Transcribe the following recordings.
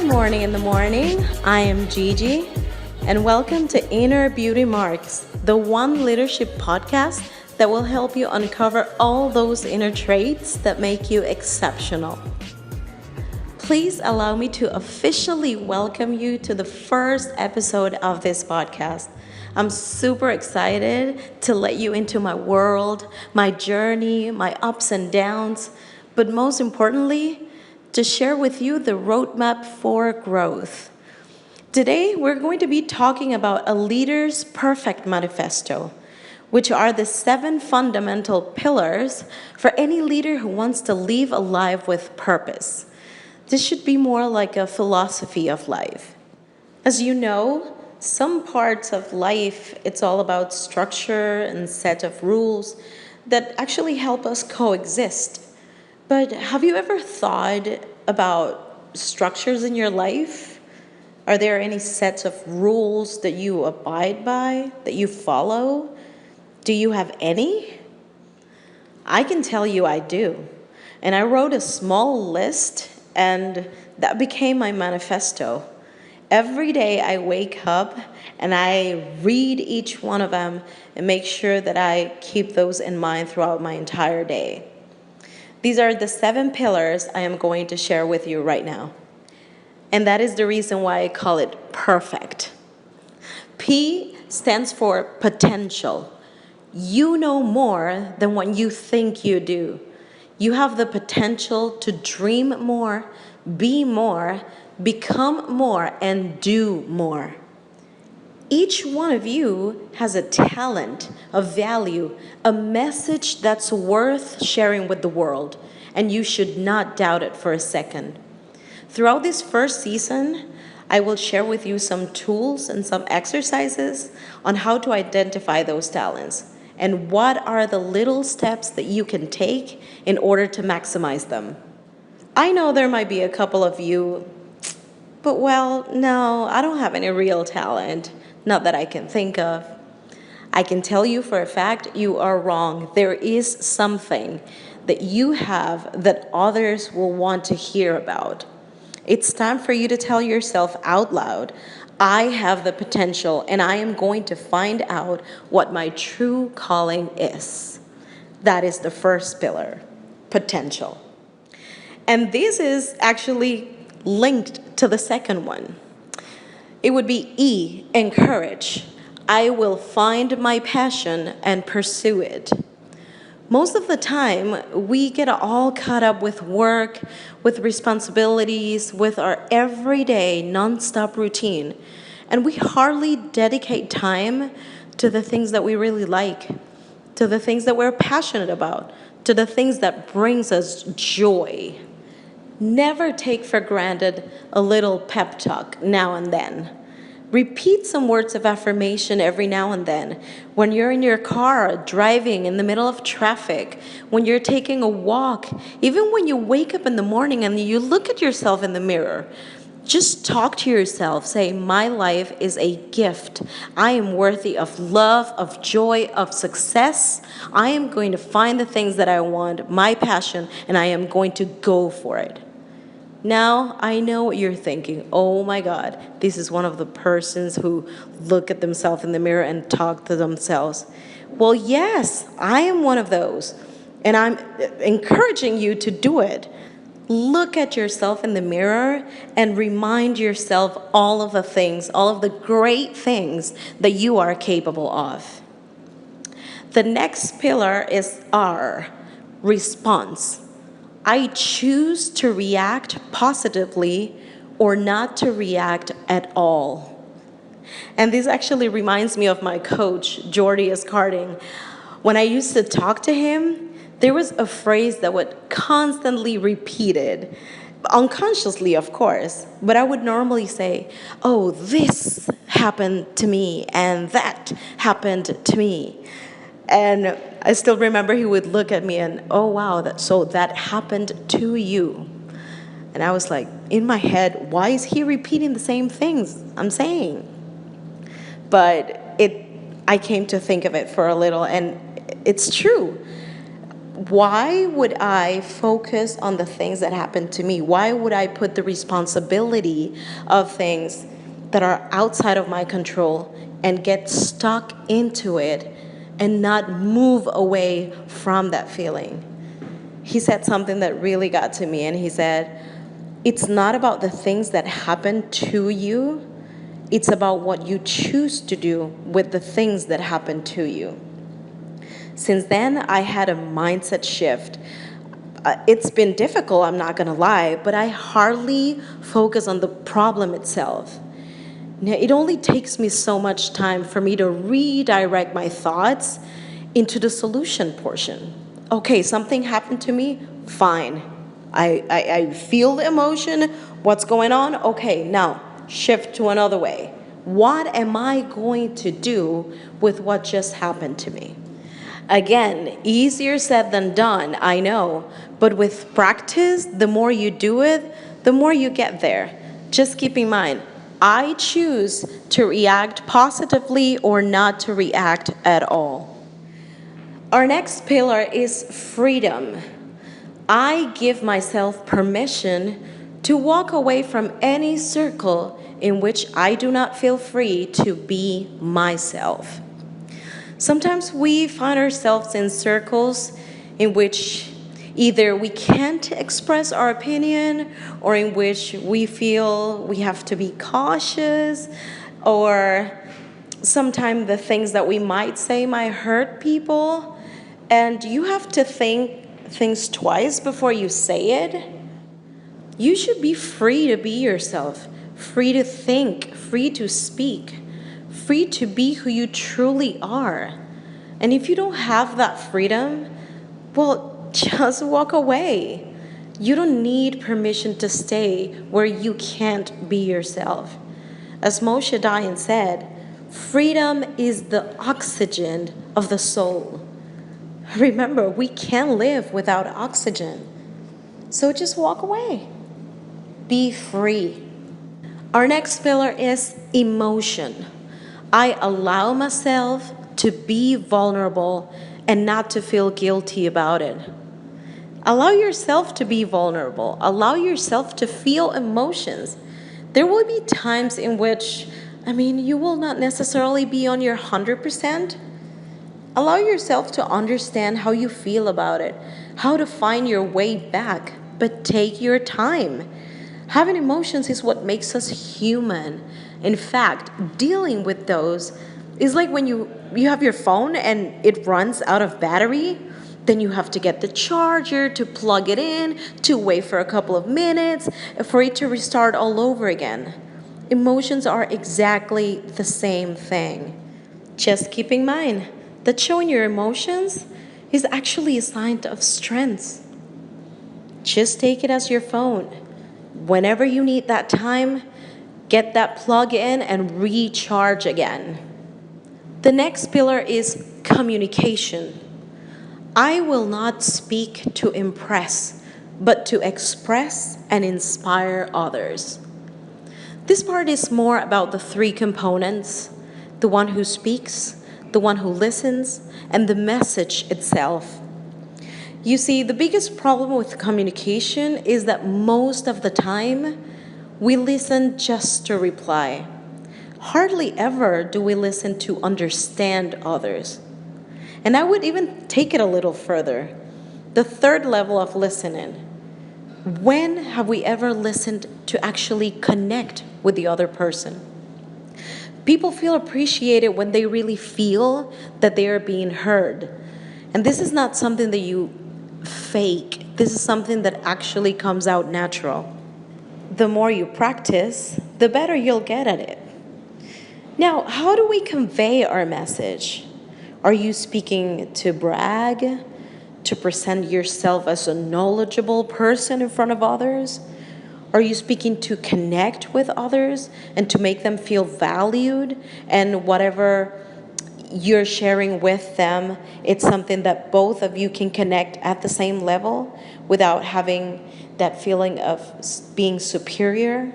morning in the morning. I am Gigi, and welcome to Inner Beauty Marks, the one leadership podcast that will help you uncover all those inner traits that make you exceptional. Please allow me to officially welcome you to the first episode of this podcast. I'm super excited to let you into my world, my journey, my ups and downs, but most importantly, to share with you the roadmap for growth. Today, we're going to be talking about a leader's perfect manifesto, which are the 7 fundamental pillars for any leader who wants to live a life with purpose. This should be more like a philosophy of life. As you know, some parts of life, it's all about structure and set of rules that actually help us coexist. But have you ever thought about structures in your life? Are there any sets of rules that you abide by, that you follow? Do you have any? I can tell you I do. And I wrote a small list, and that became my manifesto. Every day I wake up and I read each one of them and make sure that I keep those in mind throughout my entire day. These are the 7 pillars I am going to share with you right now. And that is the reason why I call it perfect. P stands for potential. You know more than what you think you do. You have the potential to dream more, be more, become more, and do more. Each one of you has a talent, a value, a message that's worth sharing with the world, and you should not doubt it for a second. Throughout this first season, I will share with you some tools and some exercises on how to identify those talents and what are the little steps that you can take in order to maximize them. I know there might be a couple of you, but no, I don't have any real talent. Not that I can think of. I can tell you for a fact you are wrong. There is something that you have that others will want to hear about. It's time for you to tell yourself out loud, I have the potential and I am going to find out what my true calling is. That is the first pillar, potential. And this is actually linked to the second one. It would be E, encourage. I will find my passion and pursue it. Most of the time, we get all caught up with work, with responsibilities, with our everyday nonstop routine, and we hardly dedicate time to the things that we really like, to the things that we're passionate about, to the things that brings us joy. Never take for granted a little pep talk now and then. Repeat some words of affirmation every now and then. When you're in your car, driving in the middle of traffic, when you're taking a walk, even when you wake up in the morning and you look at yourself in the mirror, just talk to yourself. Say, my life is a gift. I am worthy of love, of joy, of success. I am going to find the things that I want, my passion, and I am going to go for it. Now, I know what you're thinking. Oh my God, this is one of the persons who look at themselves in the mirror and talk to themselves. Well, yes, I am one of those. And I'm encouraging you to do it. Look at yourself in the mirror and remind yourself all of the things, all of the great things that you are capable of. The next pillar is R, response. I choose to react positively or not to react at all. And this actually reminds me of my coach, Jordi Escarding. When I used to talk to him, there was a phrase that would constantly repeated, unconsciously, of course, but I would normally say, oh, this happened to me, and that happened to me. And I still remember he would look at me and, oh, wow, that happened to you. And I was like, in my head, why is he repeating the same things I'm saying? But I came to think of it for a little, and it's true. Why would I focus on the things that happen to me? Why would I put the responsibility of things that are outside of my control and get stuck into it and not move away from that feeling? He said something that really got to me, and he said, it's not about the things that happen to you, it's about what you choose to do with the things that happen to you. Since then, I had a mindset shift. It's been difficult, I'm not gonna lie, but I hardly focus on the problem itself. Now, it only takes me so much time for me to redirect my thoughts into the solution portion. Okay, something happened to me, fine. I feel the emotion, what's going on? Okay, now shift to another way. What am I going to do with what just happened to me? Again, easier said than done, I know. But with practice, the more you do it, the more you get there. Just keep in mind, I choose to react positively or not to react at all. Our next pillar is freedom. I give myself permission to walk away from any circle in which I do not feel free to be myself. Sometimes we find ourselves in circles in which either we can't express our opinion or in which we feel we have to be cautious, or sometimes the things that we might say might hurt people, and you have to think things twice before you say it. You should be free to be yourself, free to think, free to speak, free to be who you truly are. And if you don't have that freedom, well, just walk away. You don't need permission to stay where you can't be yourself. As Moshe Dayan said, freedom is the oxygen of the soul. Remember, we can't live without oxygen. So just walk away. Be free. Our next pillar is emotion. I allow myself to be vulnerable and not to feel guilty about it. Allow yourself to be vulnerable. Allow yourself to feel emotions. There will be times in which, you will not necessarily be on your 100%. Allow yourself to understand how you feel about it, how to find your way back, but take your time. Having emotions is what makes us human. In fact, dealing with those is like when you have your phone and it runs out of battery, then you have to get the charger to plug it in, to wait for a couple of minutes for it to restart all over again. Emotions are exactly the same thing. Just keep in mind that showing your emotions is actually a sign of strength. Just take it as your phone. Whenever you need that time, get that plug in and recharge again. The next pillar is communication. I will not speak to impress, but to express and inspire others. This part is more about the three components: the one who speaks, the one who listens, and the message itself. You see, the biggest problem with communication is that most of the time, we listen just to reply. Hardly ever do we listen to understand others. And I would even take it a little further. The third level of listening. When have we ever listened to actually connect with the other person? People feel appreciated when they really feel that they are being heard. And this is not something that you fake. This is something that actually comes out natural. The more you practice, the better you'll get at it. Now, how do we convey our message? Are you speaking to brag, to present yourself as a knowledgeable person in front of others? Are you speaking to connect with others and to make them feel valued, and whatever you're sharing with them, it's something that both of you can connect at the same level without having that feeling of being superior?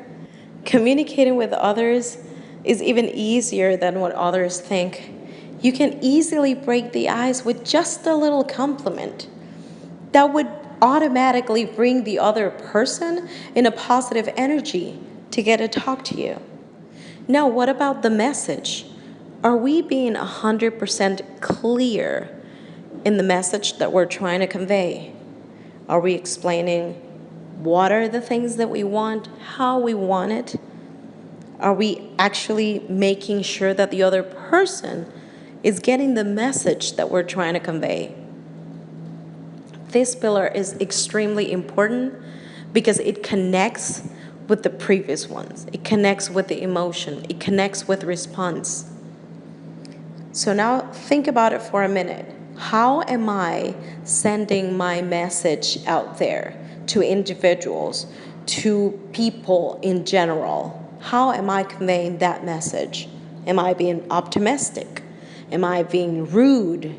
Communicating with others is even easier than what others think. You can easily break the ice with just a little compliment. that would automatically bring the other person in a positive energy to get to talk to you. Now, what about the message? Are we being 100% clear in the message that we're trying to convey? Are we explaining what are the things that we want, how we want it? Are we actually making sure that the other person is getting the message that we're trying to convey? This pillar is extremely important because it connects with the previous ones. It connects with the emotion. It connects with response. So now think about it for a minute. How am I sending my message out there to individuals, to people in general? How am I conveying that message? Am I being optimistic? Am I being rude?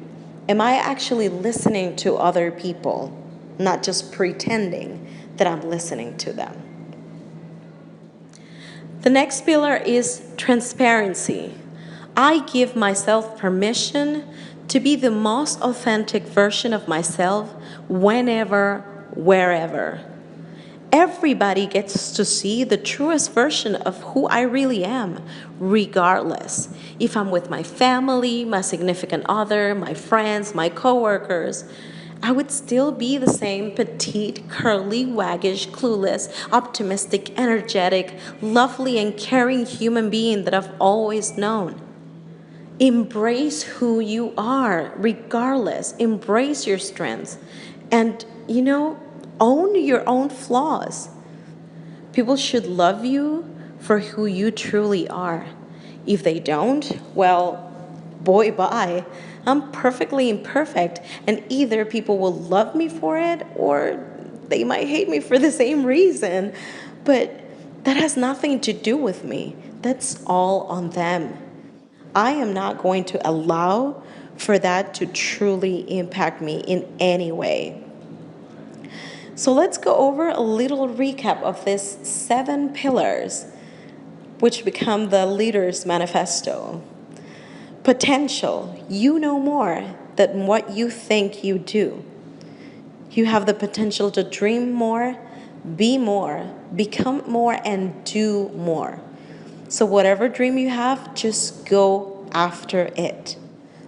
Am I actually listening to other people, not just pretending that I'm listening to them? The next pillar is transparency. I give myself permission to be the most authentic version of myself whenever, wherever. Everybody gets to see the truest version of who I really am, regardless. If I'm with my family, my significant other, my friends, my coworkers, I would still be the same petite, curly, waggish, clueless, optimistic, energetic, lovely, and caring human being that I've always known. Embrace who you are, regardless. Embrace your strengths. And, own your own flaws. People should love you for who you truly are. If they don't, well, boy, bye. I'm perfectly imperfect, and either people will love me for it or they might hate me for the same reason. But that has nothing to do with me. That's all on them. I am not going to allow for that to truly impact me in any way. So let's go over a little recap of these 7 pillars, which become the leader's manifesto. Potential. You know more than what you think you do. You have the potential to dream more, be more, become more, and do more. So whatever dream you have, just go after it.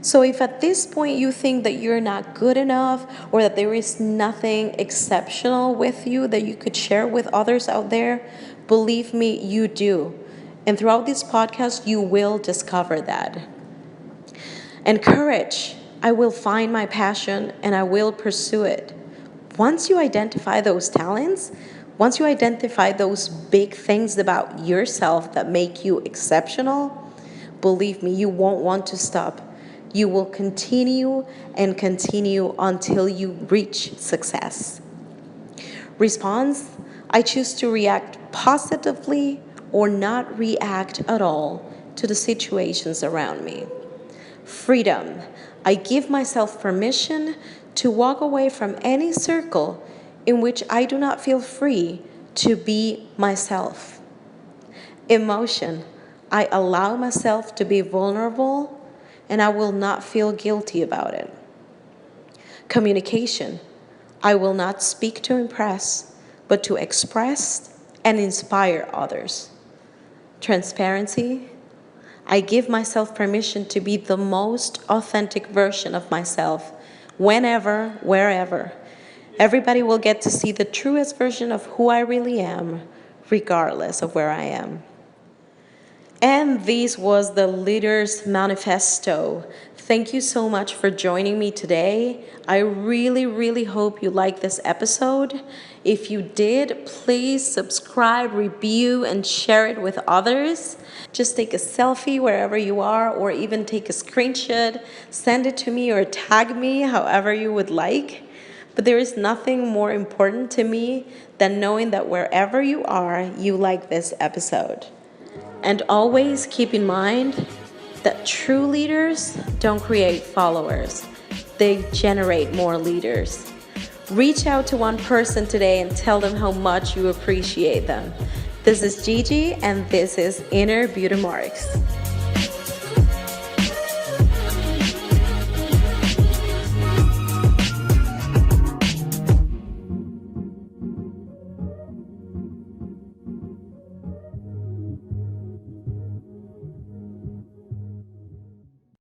So if at this point you think that you're not good enough or that there is nothing exceptional with you that you could share with others out there, believe me, you do. And throughout this podcast, you will discover that. And courage. I will find my passion and I will pursue it. Once you identify those talents, once you identify those big things about yourself that make you exceptional, believe me, you won't want to stop. You will continue and continue until you reach success. Response, I choose to react positively or not react at all to the situations around me. Freedom, I give myself permission to walk away from any circle in which I do not feel free to be myself. Emotion, I allow myself to be vulnerable and I will not feel guilty about it. Communication, I will not speak to impress, but to express and inspire others. Transparency, I give myself permission to be the most authentic version of myself whenever, wherever. Everybody will get to see the truest version of who I really am, regardless of where I am. And this was the Leader's Manifesto. Thank you so much for joining me today. I really, really hope you liked this episode. If you did, please subscribe, review, and share it with others. Just take a selfie wherever you are, or even take a screenshot, send it to me or tag me however you would like. But there is nothing more important to me than knowing that wherever you are, you like this episode. And always keep in mind that true leaders don't create followers. They generate more leaders. Reach out to one person today and tell them how much you appreciate them. This is Gigi, and this is Inner Beauty Marks.